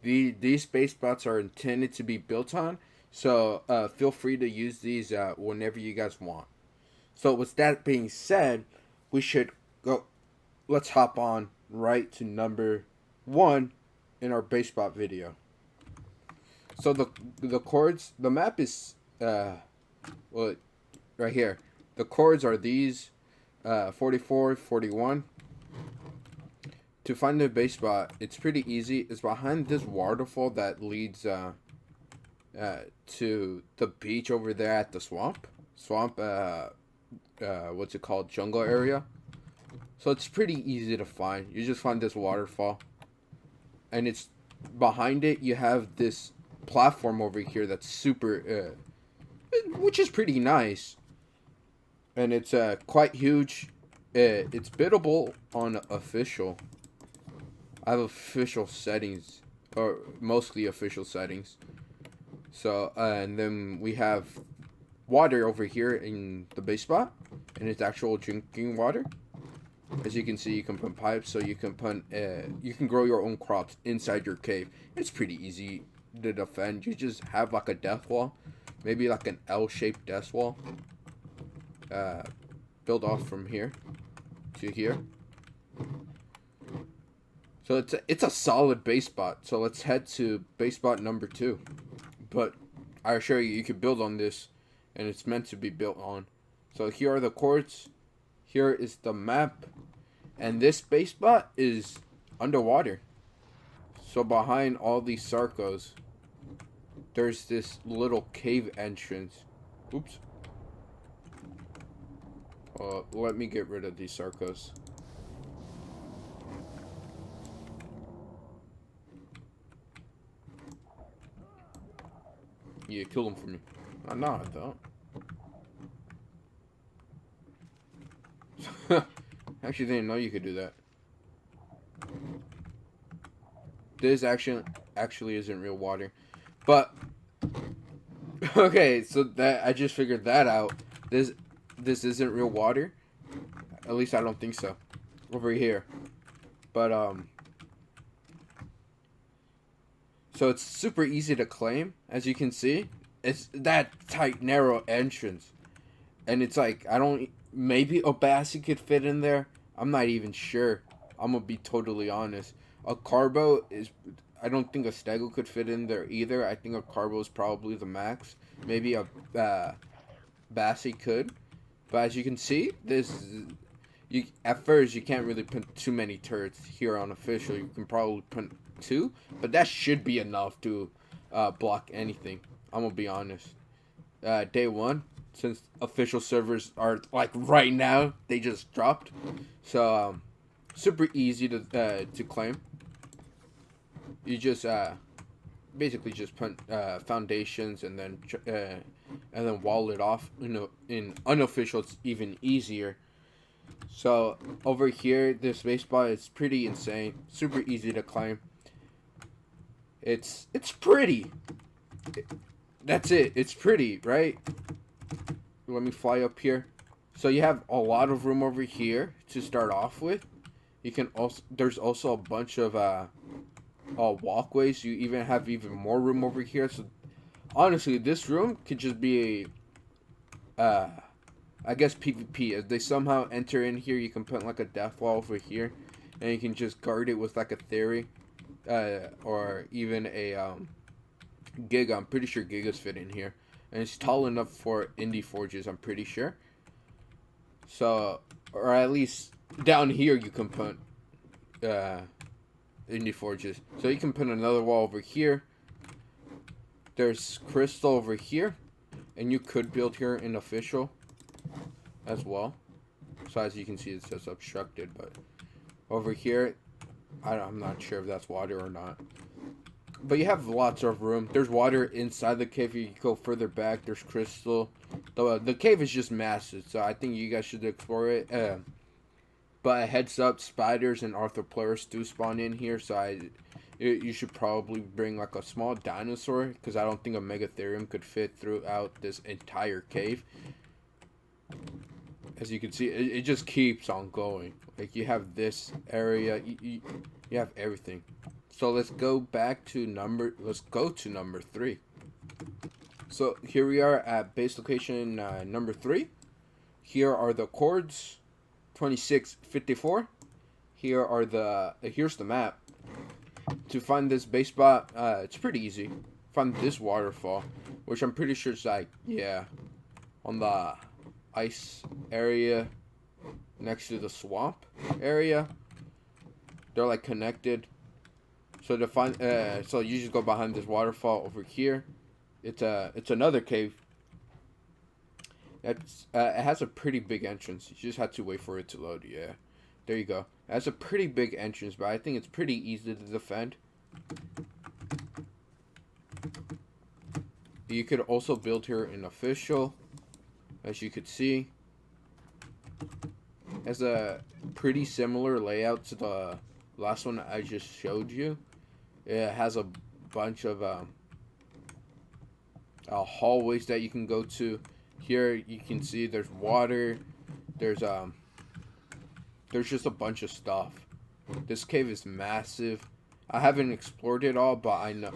These base spots are intended to be built on, so feel free to use these whenever you guys want. So with that being said, we should go. Let's hop on right to number one in our base spot video. So the chords, the map is well, right here. The chords are these 44, 41. To find the base spot, it's pretty easy. It's behind this waterfall that leads to the beach over there at the swamp. What's it called? Jungle area. So it's pretty easy to find. You just find this waterfall, and it's behind it. You have this platform over here that's super, which is pretty nice, and it's quite huge. It's biddable on official. I have official settings, or mostly official settings. So and then we have water over here in the base spot, and it's actual drinking water. As you can see, you can put pipes, so you can put you can grow your own crops inside your cave. It's pretty easy to defend. You just have like a death wall, maybe like an L-shaped death wall. Uh, build off from here to here. So it's a solid base spot. So let's head to base spot number 2. But I assure you, you can build on this, and it's meant to be built on. So here are the chords. Here is the map, and this base spot is underwater. So behind all these sarcos, there's this little cave entrance. Oops. Let me get rid of these sarcos. Yeah, kill them for me. No, I don't. Actually, didn't know you could do that. This actually isn't real water, but okay. So that I just figured that out. This isn't real water. At least I don't think so. Over here, but so it's super easy to claim. As you can see, it's that tight, narrow entrance, and it's like I don't. Maybe Obasi could fit in there. I'm not even sure. I'm gonna be totally honest. A Carbo is. I don't think a Stego could fit in there either. I think a Carbo is probably the max. Maybe a Bassi could, but as you can see, this you at first you can't really put too many turrets here on official. You can probably put 2, but that should be enough to block anything. I'm gonna be honest. Day 1, since official servers are like right now, they just dropped, so super easy to claim. You just basically just put foundations and then wall it off. You know, in unofficial it's even easier. So over here, this base spot is pretty insane, super easy to climb. It's pretty. That's it. It's pretty, right? Let me fly up here. So you have a lot of room over here to start off with. You can also there's also a bunch of walkways. You even have even more room over here. So honestly, this room could just be a I guess PvP. If they somehow enter in here, you can put like a death wall over here, and you can just guard it with like a theory, or even a Giga. I'm pretty sure Gigas fit in here, and it's tall enough for indie forges. I'm pretty sure. So, or at least down here you can put indie forges. So you can put another wall over here. There's crystal over here, and you could build here in official as well. So as you can see, it says obstructed, but over here, I'm not sure if that's water or not. But you have lots of room. There's water inside the cave. You can go further back. There's crystal. The cave is just massive, so I think you guys should explore it. But heads up, spiders and arthropleuris do spawn in here, so you should probably bring like a small dinosaur, because I don't think a megatherium could fit throughout this entire cave. As you can see, it just keeps on going. Like you have this area, you have everything. So let's go to number 3. So here we are at base location number 3. Here are the chords, 2654. Here's the map. To find this base spot, it's pretty easy. Find this waterfall, which I'm pretty sure is like, yeah, on the ice area next to the swamp area. They're like connected. So to find, so you just go behind this waterfall over here. It's another cave. It has a pretty big entrance. You just have to wait for it to load. Yeah, there you go. It has a pretty big entrance, but I think it's pretty easy to defend. You could also build here in official, as you could see. It has a pretty similar layout to the last one I just showed you. It has a bunch of hallways that you can go to. Here you can see there's water. There's just a bunch of stuff. This cave is massive. I haven't explored it all, but I know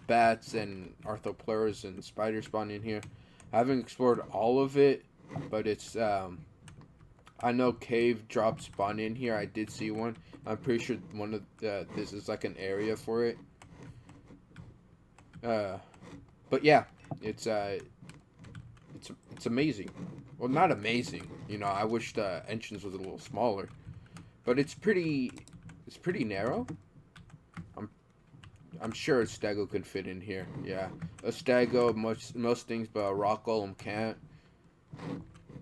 bats and arthropods and spiders spawn in here. I haven't explored all of it, but it's I know cave drops spawn in here. I did see one. I'm pretty sure one of this is like an area for it. But yeah, it's amazing. Well, not amazing. You know, I wish the entrance was a little smaller, but it's pretty narrow. I'm sure a stego could fit in here. Yeah, a stego, most things, but a rock golem can't.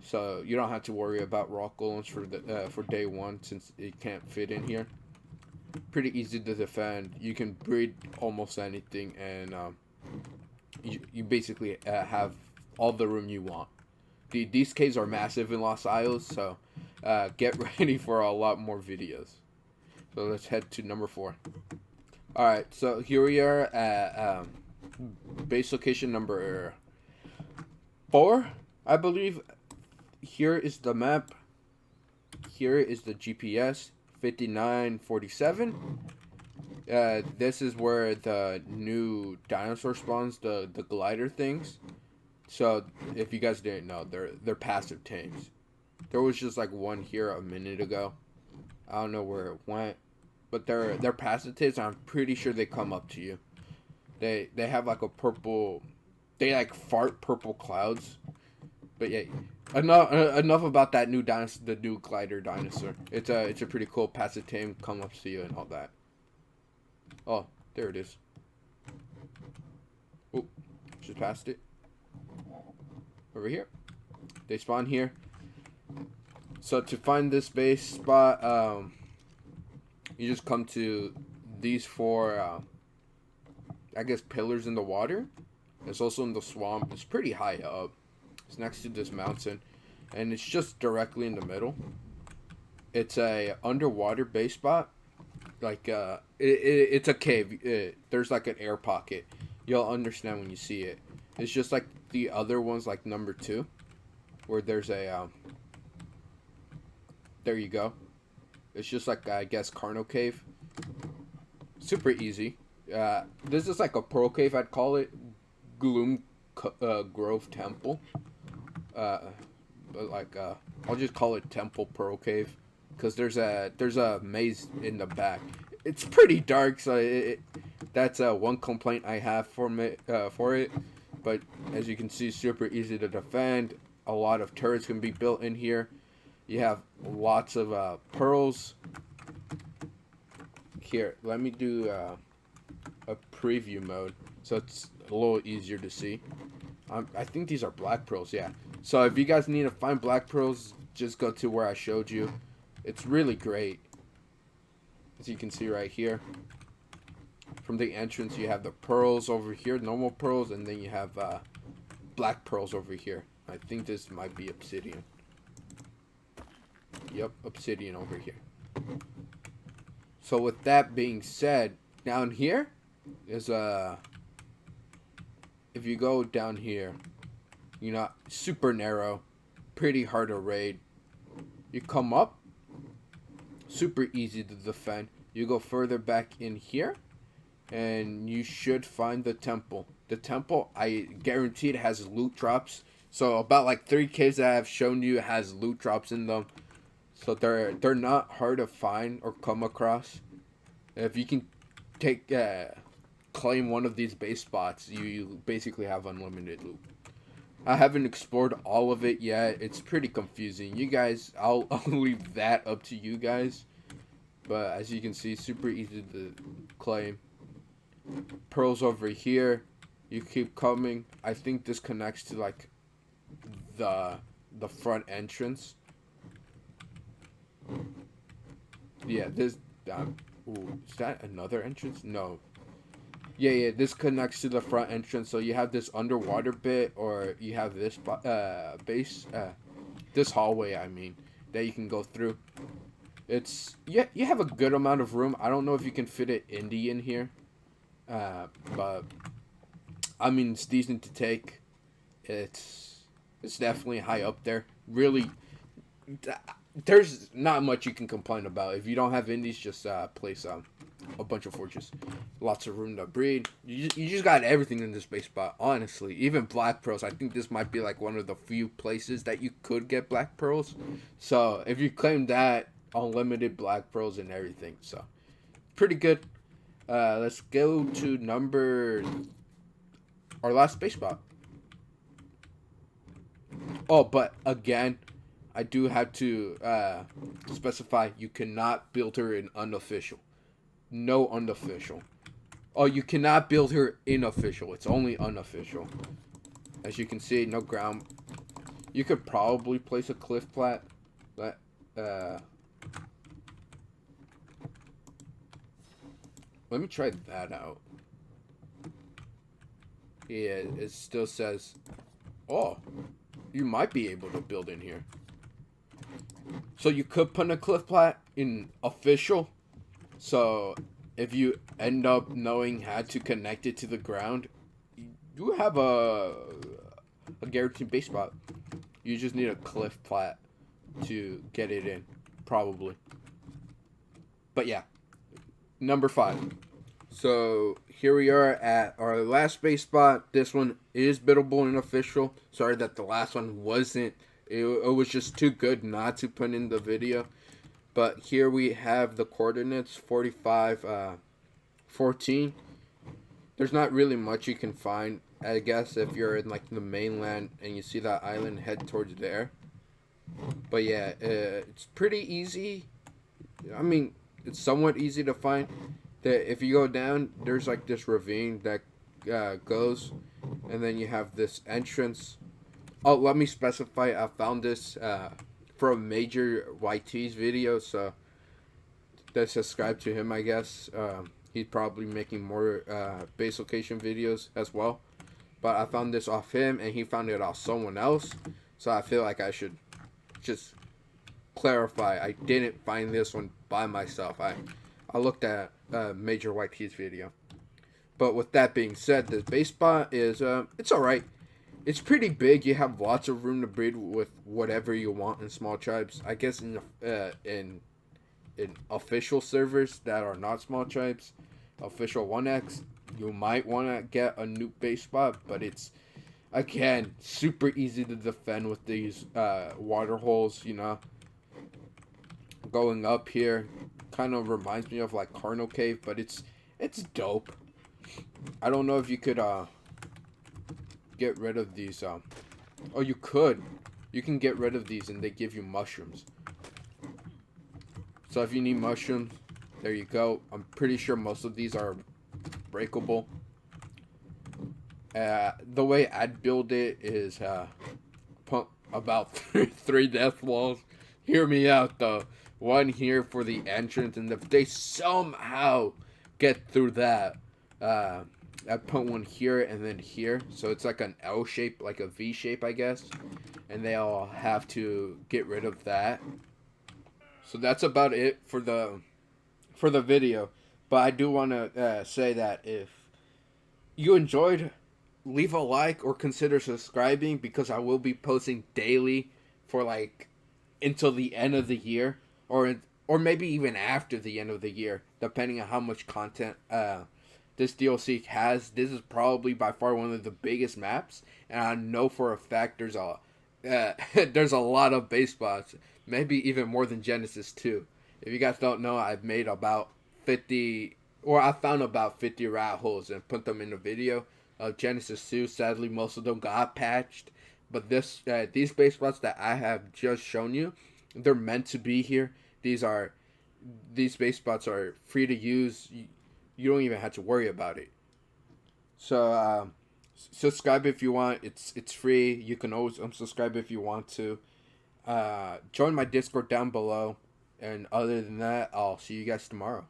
So you don't have to worry about rock golems for day one, since it can't fit in here. Pretty easy to defend. You can breed almost anything, and you basically have all the room you want. These caves are massive in Los Isles, so get ready for a lot more videos. So let's head to number 4. Alright, so here we are at base location number 4, I believe. Here is the map. Here is the GPS, 5947. This is where the new dinosaur spawns, the glider things. So if you guys didn't know, they're passive tames. There was just like one here a minute ago. I don't know where it went, but they're passive tames. I'm pretty sure they come up to you. They have like a purple. They like fart purple clouds. But yeah, enough about that new dinosaur, the new glider dinosaur. It's a pretty cool passive tame. Come up to you and all that. Oh, there it is. Oh, just passed it. Over here. They spawn here. So to find this base spot, you just come to these 4, I guess, pillars in the water. It's also in the swamp. It's pretty high up. It's next to this mountain, and it's just directly in the middle. It's a underwater base spot. Like it's a cave. There's like an air pocket. You'll understand when you see it. It's just like the other ones, like number 2, where there's a there you go. It's just like, I guess, Carno Cave. Super easy. This is like a pearl cave, I'd call it. Gloom Grove Temple. But like I'll just call it Temple Pearl Cave, because there's a maze in the back. It's pretty dark, so that's one complaint I have for it. But as you can see, super easy to defend. A lot of turrets can be built in here. You have lots of pearls. Here, let me do a preview mode, so it's a little easier to see. I think these are black pearls, yeah. So if you guys need to find black pearls, just go to where I showed you. It's really great. As you can see right here. From the entrance, you have the pearls over here, normal pearls, and then you have black pearls over here. I think this might be obsidian. Yep, obsidian over here. So with that being said, down here is if you go down here, you know, super narrow, pretty hard to raid. You come up, super easy to defend. You go further back in here, and you should find the temple. The temple, I guaranteed, has loot drops. So about like 3 caves that I've shown you has loot drops in them. So they're not hard to find or come across. If you can take claim one of these base spots, you basically have unlimited loot. I haven't explored all of it yet. It's pretty confusing. You guys, I'll leave that up to you guys. But as you can see, super easy to claim. Pearls over here. You keep coming. I think this connects to like the front entrance. Yeah, this. Ooh, is that another entrance? No. Yeah, this connects to the front entrance. So you have this underwater bit, or you have this base, this hallway, I mean, that you can go through. It's, yeah, you have a good amount of room. I don't know if you can fit it indie in here. But, I mean, it's decent to take. It's definitely high up there. Really, there's not much you can complain about. If you don't have indies, just place a bunch of forges. Lots of room to breed. You just got everything in this base spot, honestly. Even black pearls. I think this might be like one of the few places that you could get black pearls. So if you claim that, unlimited black pearls and everything. So pretty good. Let's go to our last base spot. Oh, but again, I do have to specify you cannot build her in unofficial. No unofficial. Oh, you cannot build her in official. It's only unofficial. As you can see, no ground. You could probably place a cliff plat, but let me try that out. Yeah, it still says, oh, you might be able to build in here. So you could put a cliff plat in official. So if you end up knowing how to connect it to the ground, you have a guaranteed base spot. You just need a cliff plat to get it in, probably. But yeah, number 5. So here we are at our last base spot. This one is biddable and official. Sorry that the last one wasn't. It was just too good not to put in the video. But here we have the coordinates, 45, 14. There's not really much you can find, I guess, if you're in like the mainland and you see that island, head towards there. But yeah, it's pretty easy. I mean, it's somewhat easy to find. That if you go down, there's like this ravine that goes, and then you have this entrance. Oh, let me specify, I found this from Major YT's video, so they subscribe to him, I guess. He's probably making more base location videos as well. But I found this off him, and he found it off someone else. So I feel like I should just clarify. I didn't find this one by myself. I looked at Major YT's video. But with that being said, the base spot is, it's alright. It's pretty big. You have lots of room to breed with whatever you want in small tribes. I guess in official servers that are not small tribes, official 1x, you might want to get a new base spot, but it's, again, super easy to defend with these water holes, you know. Going up here kind of reminds me of like Carno Cave, but it's dope. I don't know if you could get rid of these. Oh, you could. You can get rid of these, and they give you mushrooms. So if you need mushrooms, there you go. I'm pretty sure most of these are breakable. The way I'd build it is put about three death walls. Hear me out though. One here for the entrance, and if they somehow get through that, I put one here and then here, so it's like an L shape, like a V shape, I guess, and they all have to get rid of that. So that's about it for the video. But I do want to say that if you enjoyed, leave a like or consider subscribing, because I will be posting daily for like until the end of the year, or or maybe even after the end of the year, depending on how much content this DLC has. This is probably by far one of the biggest maps, and I know for a fact there's a lot of base spots, maybe even more than Genesis 2. If you guys don't know, I've made about 50, or I found about 50 rat holes and put them in the video of Genesis 2. Sadly, most of them got patched, but these base spots that I have just shown you, they're meant to be here. These base spots are free to use. You don't even have to worry about it. So subscribe if you want. It's free. You can always unsubscribe if you want to. Join my Discord down below. And other than that, I'll see you guys tomorrow.